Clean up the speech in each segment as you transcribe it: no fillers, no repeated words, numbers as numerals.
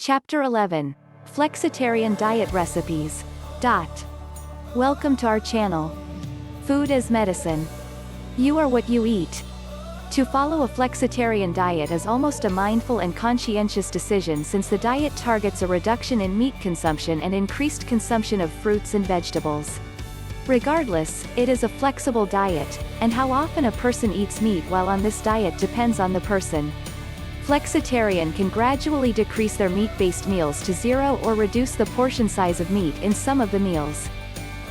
Chapter 11. Flexitarian Diet Recipes. Welcome to our channel. Food as medicine. You are what you eat. To follow a flexitarian diet is almost a mindful and conscientious decision, since the diet targets a reduction in meat consumption and increased consumption of fruits and vegetables. Regardless, it is a flexible diet, and how often a person eats meat while on this diet depends on the person. Flexitarian can gradually decrease their meat-based meals to zero or reduce the portion size of meat in some of the meals.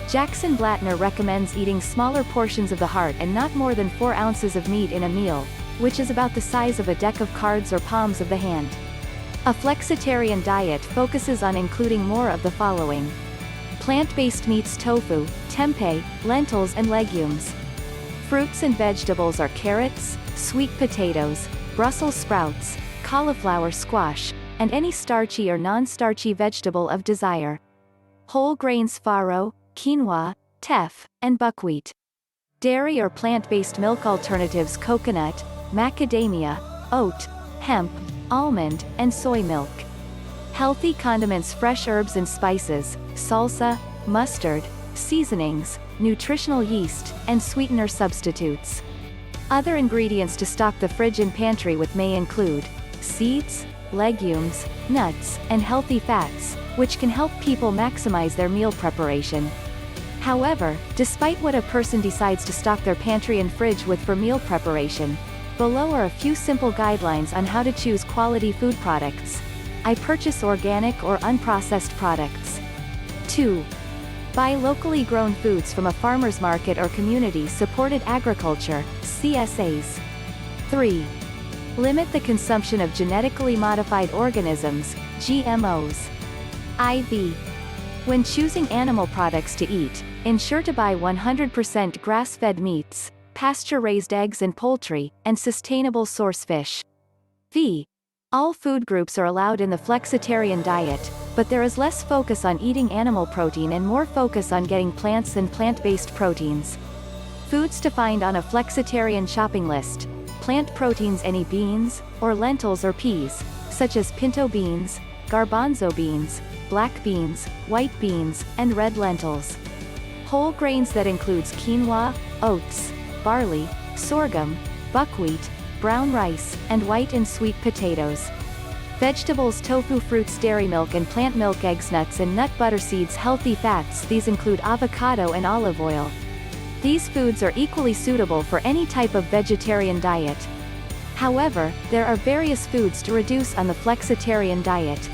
Jackson Blattner recommends eating smaller portions of the heart and not more than 4 ounces of meat in a meal, which is about the size of a deck of cards or palms of the hand. A flexitarian diet focuses on including more of the following: plant-based meats: tofu, tempeh, lentils and legumes. Fruits and vegetables are carrots, sweet potatoes, Brussels sprouts, cauliflower, squash, and any starchy or non-starchy vegetable of desire. Whole grains: farro, quinoa, teff, and buckwheat. Dairy or plant-based milk alternatives: coconut, macadamia, oat, hemp, almond, and soy milk. Healthy condiments: fresh herbs and spices, salsa, mustard, seasonings, nutritional yeast, and sweetener substitutes. Other ingredients to stock the fridge and pantry with may include seeds, legumes, nuts, and healthy fats, which can help people maximize their meal preparation. However, despite what a person decides to stock their pantry and fridge with for meal preparation, below are a few simple guidelines on how to choose quality food products. I purchase organic or unprocessed products. 2. Buy locally grown foods from a farmer's market or community-supported agriculture, CSAs. 3. Limit the consumption of genetically modified organisms, GMOs. IV. When choosing animal products to eat, ensure to buy 100% grass-fed meats, pasture-raised eggs and poultry, and sustainable source fish. V. All food groups are allowed in the flexitarian diet, but there is less focus on eating animal protein and more focus on getting plants and plant-based proteins. Foods to find on a flexitarian shopping list: plant proteins: any beans, or lentils or peas, such as pinto beans, garbanzo beans, black beans, white beans, and red lentils. Whole grains that includes quinoa, oats, barley, sorghum, buckwheat, brown rice, and white and sweet potatoes. Vegetables: tofu, fruits, dairy milk and plant milk, eggs, nuts and nut butter, seeds. Healthy fats: these include avocado and olive oil. These foods are equally suitable for any type of vegetarian diet. However, there are various foods to reduce on the flexitarian diet.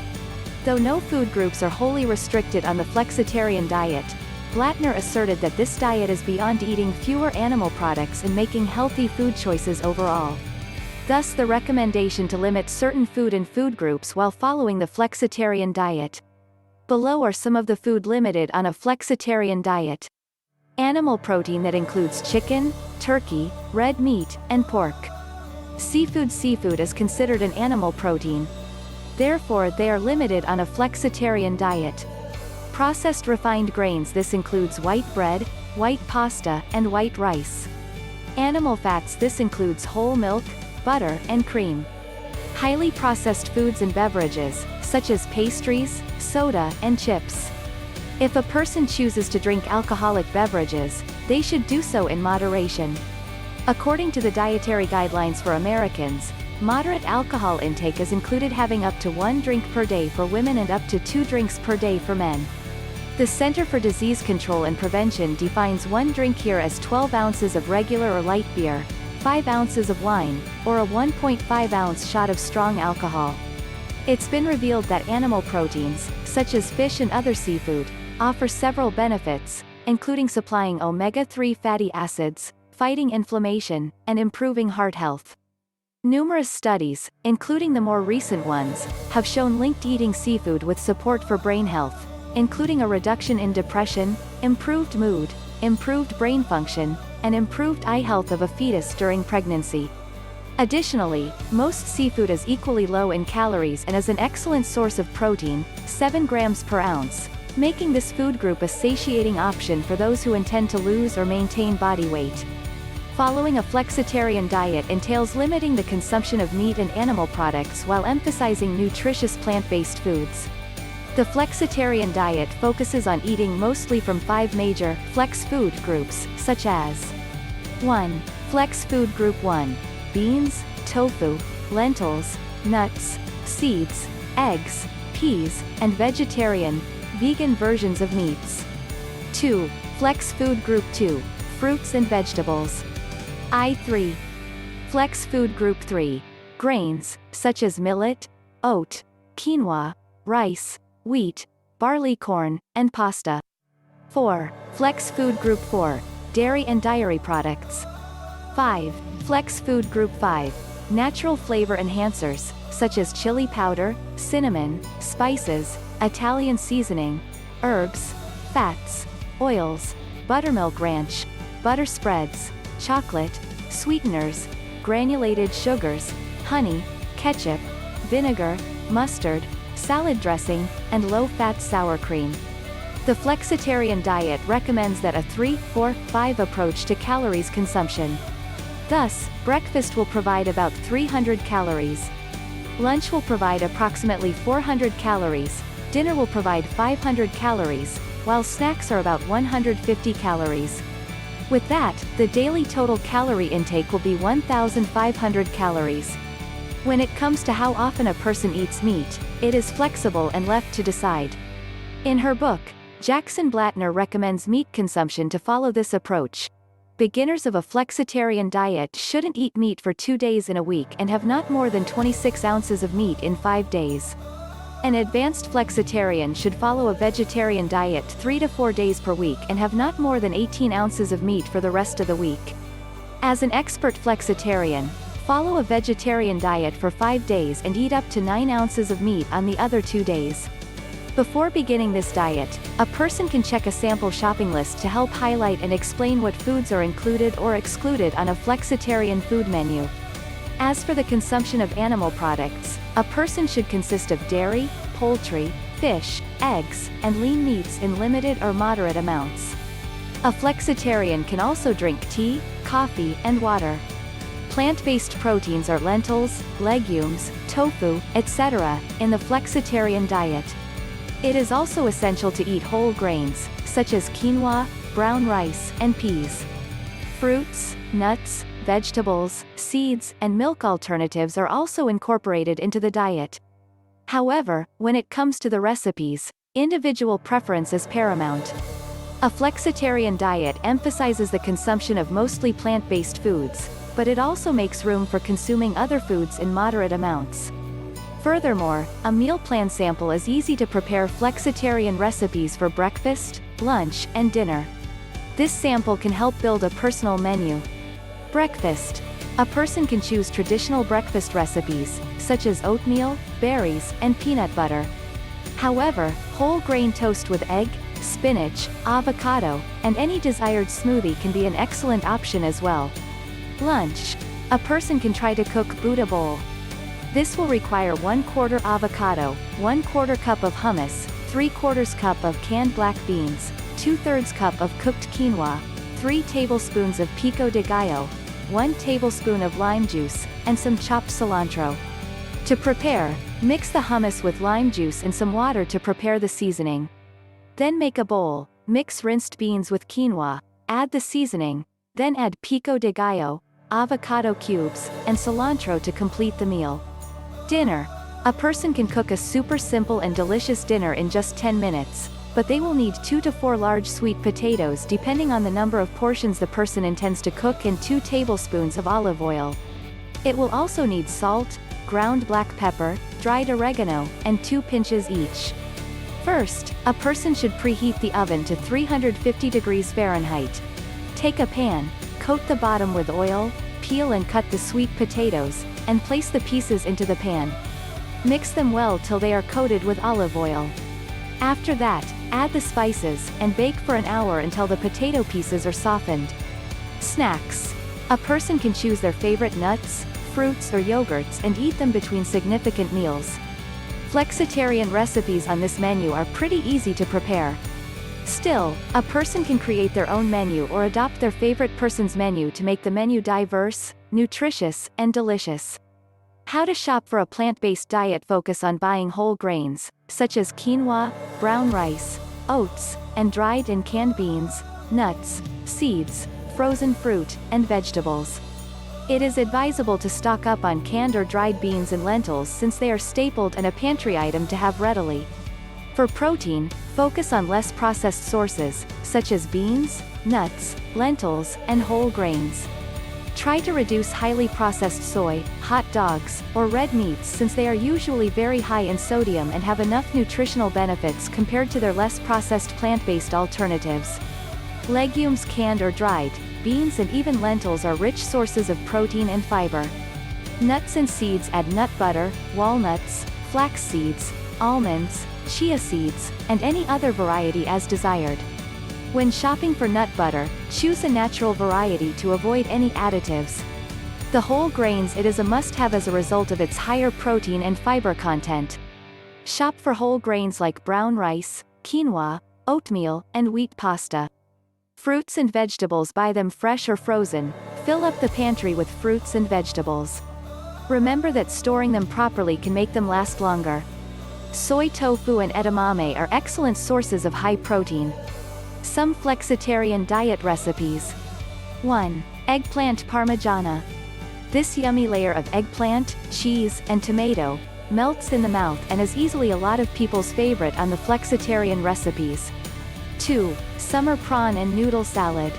Though no food groups are wholly restricted on the flexitarian diet, Blattner asserted that this diet is beyond eating fewer animal products and making healthy food choices overall. Thus the recommendation to limit certain food and food groups while following the flexitarian diet. Below are some of the food limited on a flexitarian diet. Animal protein that includes chicken, turkey, red meat, and pork. Seafood: seafood is considered an animal protein. Therefore they are limited on a flexitarian diet. Processed refined grains: this includes white bread, white pasta, and white rice. Animal fats: this includes whole milk, butter, and cream. Highly processed foods and beverages, such as pastries, soda, and chips. If a person chooses to drink alcoholic beverages, they should do so in moderation. According to the Dietary Guidelines for Americans, moderate alcohol intake is included, having up to 1 drink per day for women and up to 2 drinks per day for men. The Center for Disease Control and Prevention defines 1 drink here as 12 ounces of regular or light beer, 5 ounces of wine, or a 1.5-ounce shot of strong alcohol. It's been revealed that animal proteins, such as fish and other seafood, offer several benefits, including supplying omega-3 fatty acids, fighting inflammation, and improving heart health. Numerous studies, including the more recent ones, have shown linked eating seafood with support for brain health, including a reduction in depression, improved mood, improved brain function, and improved eye health of a fetus during pregnancy. Additionally, most seafood is equally low in calories and is an excellent source of protein, 7 grams per ounce, making this food group a satiating option for those who intend to lose or maintain body weight. Following a flexitarian diet entails limiting the consumption of meat and animal products while emphasizing nutritious plant-based foods. The flexitarian diet focuses on eating mostly from 5 major, flex food groups, such as 1. Flex food group 1. Beans, tofu, lentils, nuts, seeds, eggs, peas, and vegetarian, vegan versions of meats. 2. Flex food group 2. Fruits and vegetables. I3. Flex food group 3. Grains, such as millet, oat, quinoa, rice, wheat, barley corn, and pasta. 4. Flex food group 4. Dairy and dairy products. 5. Flex food group 5. Natural flavor enhancers, such as chili powder, cinnamon, spices, Italian seasoning, herbs, fats, oils, buttermilk ranch, butter spreads, chocolate, sweeteners, granulated sugars, honey, ketchup, vinegar, mustard, salad dressing, and low-fat sour cream. The flexitarian diet recommends that a 3-4-5 approach to calories consumption. Thus, breakfast will provide about 300 calories. Lunch will provide approximately 400 calories, dinner will provide 500 calories, while snacks are about 150 calories. With that, the daily total calorie intake will be 1,500 calories. When it comes to how often a person eats meat, it is flexible and left to decide. In her book, Jackson Blattner recommends meat consumption to follow this approach. Beginners of a flexitarian diet shouldn't eat meat for 2 days in a week and have not more than 26 ounces of meat in 5 days. An advanced flexitarian should follow a vegetarian diet 3 to 4 days per week and have not more than 18 ounces of meat for the rest of the week. As an expert flexitarian, follow a vegetarian diet for 5 days and eat up to 9 ounces of meat on the other 2 days. Before beginning this diet, a person can check a sample shopping list to help highlight and explain what foods are included or excluded on a flexitarian food menu. As for the consumption of animal products, a person should consist of dairy, poultry, fish, eggs, and lean meats in limited or moderate amounts. A flexitarian can also drink tea, coffee, and water. Plant-based proteins are lentils, legumes, tofu, etc., in the flexitarian diet. It is also essential to eat whole grains, such as quinoa, brown rice, and peas. Fruits, nuts, vegetables, seeds, and milk alternatives are also incorporated into the diet. However, when it comes to the recipes, individual preference is paramount. A flexitarian diet emphasizes the consumption of mostly plant-based foods, but it also makes room for consuming other foods in moderate amounts. Furthermore, a meal plan sample is easy to prepare flexitarian recipes for breakfast, lunch, and dinner. This sample can help build a personal menu. Breakfast. A person can choose traditional breakfast recipes, such as oatmeal, berries, and peanut butter. However, whole grain toast with egg, spinach, avocado, and any desired smoothie can be an excellent option as well. Lunch. A person can try to cook Buddha bowl. This will require 1/4 avocado, 1/4 cup of hummus, 3/4 cup of canned black beans, 2/3 cup of cooked quinoa, 3 tablespoons of pico de gallo, 1 tablespoon of lime juice, and some chopped cilantro. To prepare, mix the hummus with lime juice and some water to prepare the seasoning. Then make a bowl, mix rinsed beans with quinoa, add the seasoning, then add pico de gallo, avocado cubes, and cilantro to complete the meal. Dinner. A person can cook a super simple and delicious dinner in just 10 minutes, but they will need 2 to 4 large sweet potatoes depending on the number of portions the person intends to cook and 2 tablespoons of olive oil. It will also need salt, ground black pepper, dried oregano, and 2 pinches each. First, a person should preheat the oven to 350 degrees Fahrenheit. Take a pan, coat the bottom with oil, peel and cut the sweet potatoes, and place the pieces into the pan. Mix them well till they are coated with olive oil. After that, add the spices, and bake for an hour until the potato pieces are softened. Snacks. A person can choose their favorite nuts, fruits or yogurts and eat them between significant meals. Flexitarian recipes on this menu are pretty easy to prepare. Still, a person can create their own menu or adopt their favorite person's menu to make the menu diverse, nutritious, and delicious. How to shop for a plant-based diet. Focus on buying whole grains, such as quinoa, brown rice, oats, and dried and canned beans, nuts, seeds, frozen fruit, and vegetables. It is advisable to stock up on canned or dried beans and lentils since they are stapled and a pantry item to have readily. For protein, focus on less processed sources, such as beans, nuts, lentils, and whole grains. Try to reduce highly processed soy, hot dogs, or red meats since they are usually very high in sodium and have enough nutritional benefits compared to their less processed plant-based alternatives. Legumes, canned or dried, beans and even lentils are rich sources of protein and fiber. Nuts and seeds. Add nut butter, walnuts, flax seeds, almonds, chia seeds, and any other variety as desired. When shopping for nut butter, choose a natural variety to avoid any additives. The whole grains. It is a must-have as a result of its higher protein and fiber content. Shop for whole grains like brown rice, quinoa, oatmeal, and wheat pasta. Fruits and vegetables. Buy them fresh or frozen. Fill up the pantry with fruits and vegetables. Remember that storing them properly can make them last longer. Soy tofu and edamame are excellent sources of high protein. Some flexitarian diet recipes. 1. Eggplant Parmigiana. This yummy layer of eggplant, cheese, and tomato melts in the mouth and is easily a lot of people's favorite on the flexitarian recipes. 2. Summer prawn and noodle salad.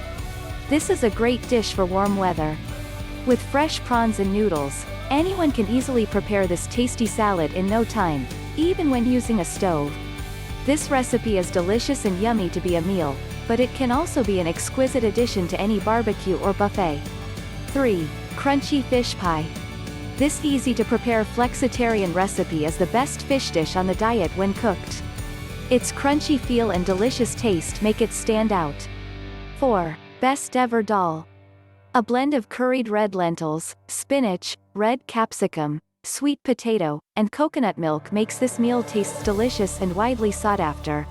This is a great dish for warm weather. With fresh prawns and noodles, anyone can easily prepare this tasty salad in no time, even when using a stove. This recipe is delicious and yummy to be a meal, but it can also be an exquisite addition to any barbecue or buffet. 3. Crunchy fish pie. This easy-to-prepare flexitarian recipe is the best fish dish on the diet when cooked. Its crunchy feel and delicious taste make it stand out. 4. Best ever dal. A blend of curried red lentils, spinach, red capsicum, sweet potato, and coconut milk makes this meal taste delicious and widely sought after.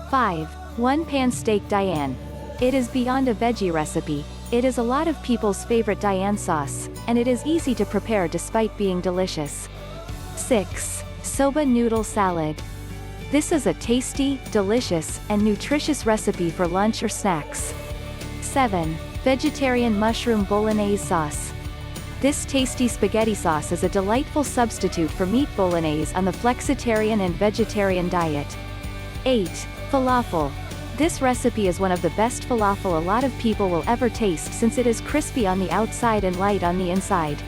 5. 1 Pan Steak Diane. It is beyond a veggie recipe. It is a lot of people's favorite Diane sauce, and it is easy to prepare despite being delicious. 6. Soba noodle salad. This is a tasty, delicious, and nutritious recipe for lunch or snacks. 7. Vegetarian mushroom bolognese sauce. This tasty spaghetti sauce is a delightful substitute for meat bolognese on the flexitarian and vegetarian diet. 8. Falafel. This recipe is one of the best falafel a lot of people will ever taste since it is crispy on the outside and light on the inside.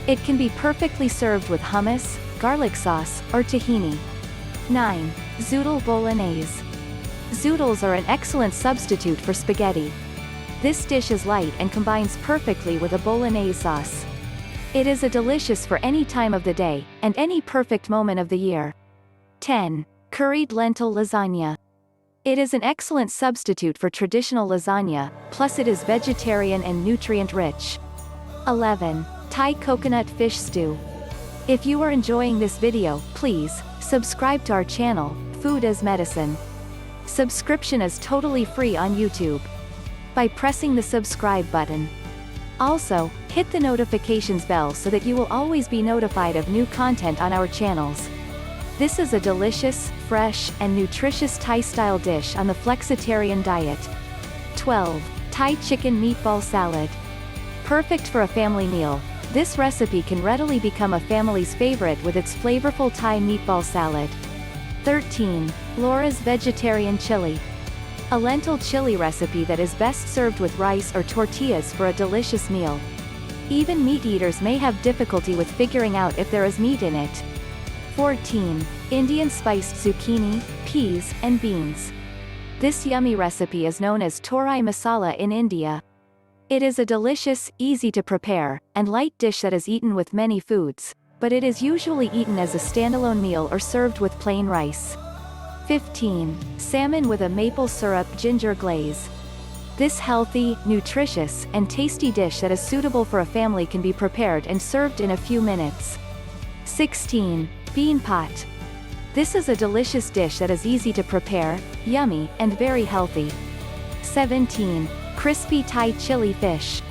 It can be perfectly served with hummus, garlic sauce, or tahini. 9. Zoodle Bolognese. Zoodles are an excellent substitute for spaghetti. This dish is light and combines perfectly with a bolognese sauce. It is a delicious for any time of the day, and any perfect moment of the year. 10. Curried lentil lasagna. It is an excellent substitute for traditional lasagna, plus it is vegetarian and nutrient-rich. 11. Thai coconut fish stew. If you are enjoying this video, please subscribe to our channel, Food as Medicine. Subscription is totally free on YouTube by pressing the subscribe button. Also, hit the notifications bell so that you will always be notified of new content on our channels. This is a delicious, fresh, and nutritious Thai-style dish on the flexitarian diet. 12. Thai chicken meatball salad. Perfect for a family meal, this recipe can readily become a family's favorite with its flavorful Thai meatball salad. 13. Laura's vegetarian chili. A lentil chili recipe that is best served with rice or tortillas for a delicious meal. Even meat eaters may have difficulty with figuring out if there is meat in it. 14. Indian spiced zucchini, peas, and beans. This yummy recipe is known as torai masala in India. It is a delicious, easy-to-prepare, and light dish that is eaten with many foods, but it is usually eaten as a standalone meal or served with plain rice. 15. Salmon with a maple syrup ginger glaze. This healthy, nutritious, and tasty dish that is suitable for a family can be prepared and served in a few minutes. 16. Bean pot. This is a delicious dish that is easy to prepare, yummy, and very healthy. 17. Crispy Thai chili fish.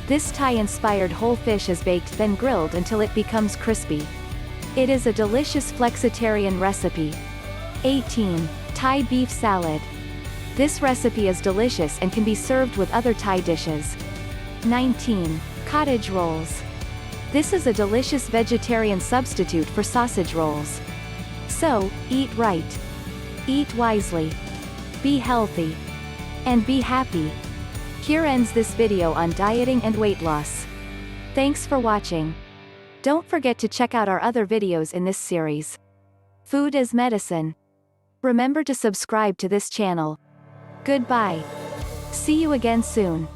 This Thai-inspired whole fish is baked then grilled until it becomes crispy. It is a delicious flexitarian recipe. 18. Thai beef salad. This recipe is delicious and can be served with other Thai dishes. 19. Cottage rolls. This is a delicious vegetarian substitute for sausage rolls. So, eat right. Eat wisely. Be healthy. And be happy. Here ends this video on dieting and weight loss. Thanks for watching. Don't forget to check out our other videos in this series. Food is medicine. Remember to subscribe to this channel. Goodbye. See you again soon.